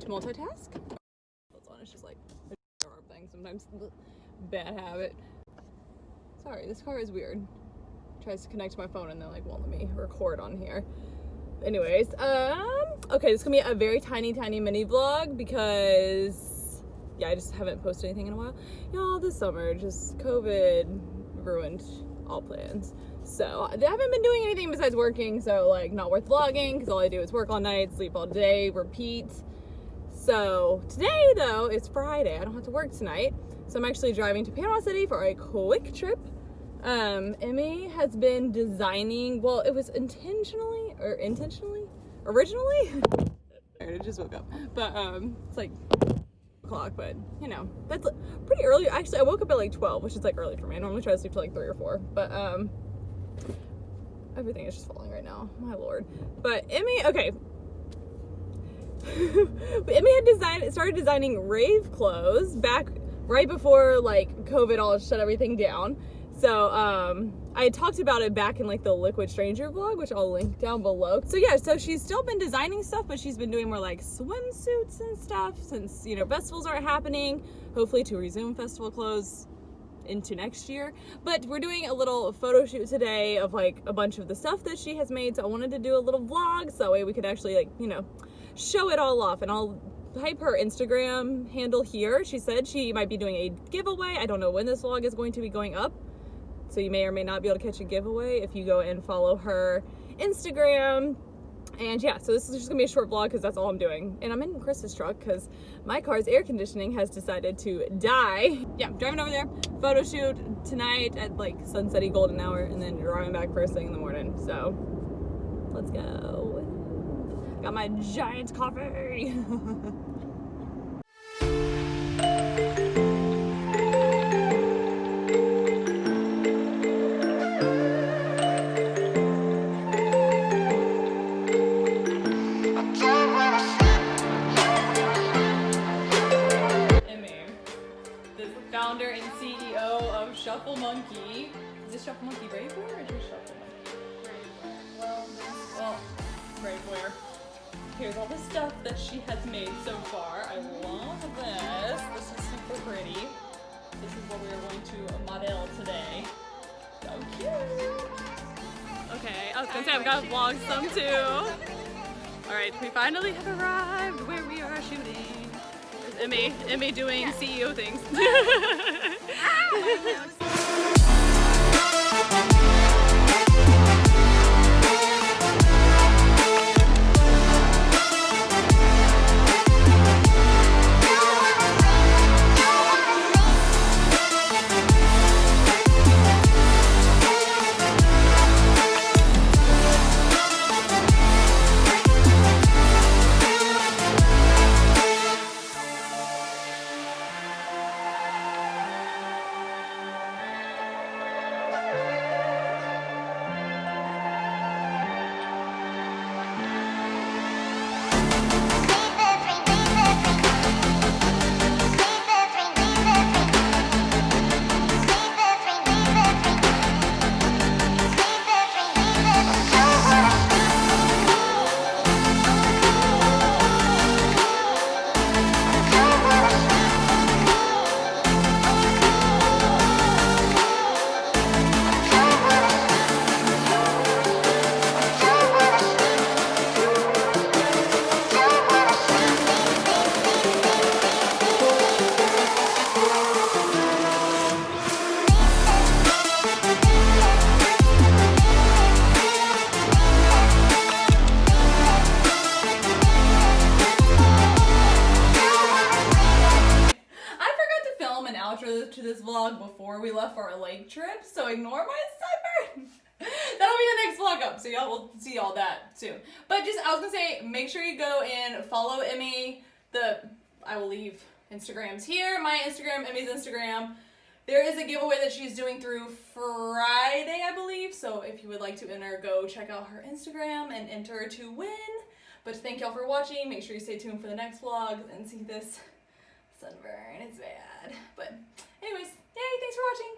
going to multitask. That's on. It's just like a arm thing sometimes. Bad habit. Sorry, this car is weird. Tries to connect to my phone and then like won't let me record on here. Anyways, okay, this is gonna be a very tiny mini vlog because yeah, I just haven't posted anything in a while. Y'all, this summer just COVID ruined all plans. So I haven't been doing anything besides working, so like not worth vlogging because all I do is work all night, sleep all day, repeat. So today though, it's Friday. I don't have to work tonight. So I'm actually driving to Panama City for a quick trip. Emmy has been designing, well, it was originally? I just woke up. But it's like o'clock, but you know, that's pretty early. Actually, I woke up at like 12, which is like early for me. I normally try to sleep till like 3 or 4, but everything is just falling right now, my lord. But Emmy, okay. But Emmy had started designing Rave clothes back right before like COVID all shut everything down. So I had talked about it back in like the Liquid Stranger vlog, which I'll link down below. So yeah, so she's still been designing stuff, but she's been doing more like swimsuits and stuff since, you know, festivals aren't happening. Hopefully to resume festival clothes into next year. But we're doing a little photo shoot today of like a bunch of the stuff that she has made. So I wanted to do a little vlog so that way we could actually like, you know, show it all off. And I'll type her Instagram handle here. She said she might be doing a giveaway. I don't know when this vlog is going to be going up. So you may or may not be able to catch a giveaway if you go and follow her Instagram. And yeah, so this is just gonna be a short vlog because that's all I'm doing. And I'm in Chris's truck because my car's air conditioning has decided to die. Yeah, I'm driving over there, photo shoot tonight at like sunsetty golden hour, and then driving back first thing in the morning. So let's go. Got my giant coffee. Founder and CEO of Shuffle Monkey. Is this Shuffle Monkey Ravewear or just Shuffle Monkey? Well, Ravewear. Here's all the stuff that she has made so far. I love this. This is super pretty. This is what we are going to model today. So cute. Okay, I was gonna say I've got to vlog some too. Alright, we finally have arrived where we are shooting. Emmy doing CEO things. To this vlog before we left for our lake trip, so ignore my sunburn. That'll be the next vlog up, so y'all will see all that soon. But just, I was gonna say, make sure you go and follow Emmy. I will leave Instagrams here, my Instagram, Emmy's Instagram. There is a giveaway that she's doing through Friday, I believe, so if you would like to enter, go check out her Instagram and enter to win. But thank y'all for watching. Make sure you stay tuned for the next vlog and see this sunburn. It's bad. But anyways, yay, thanks for watching.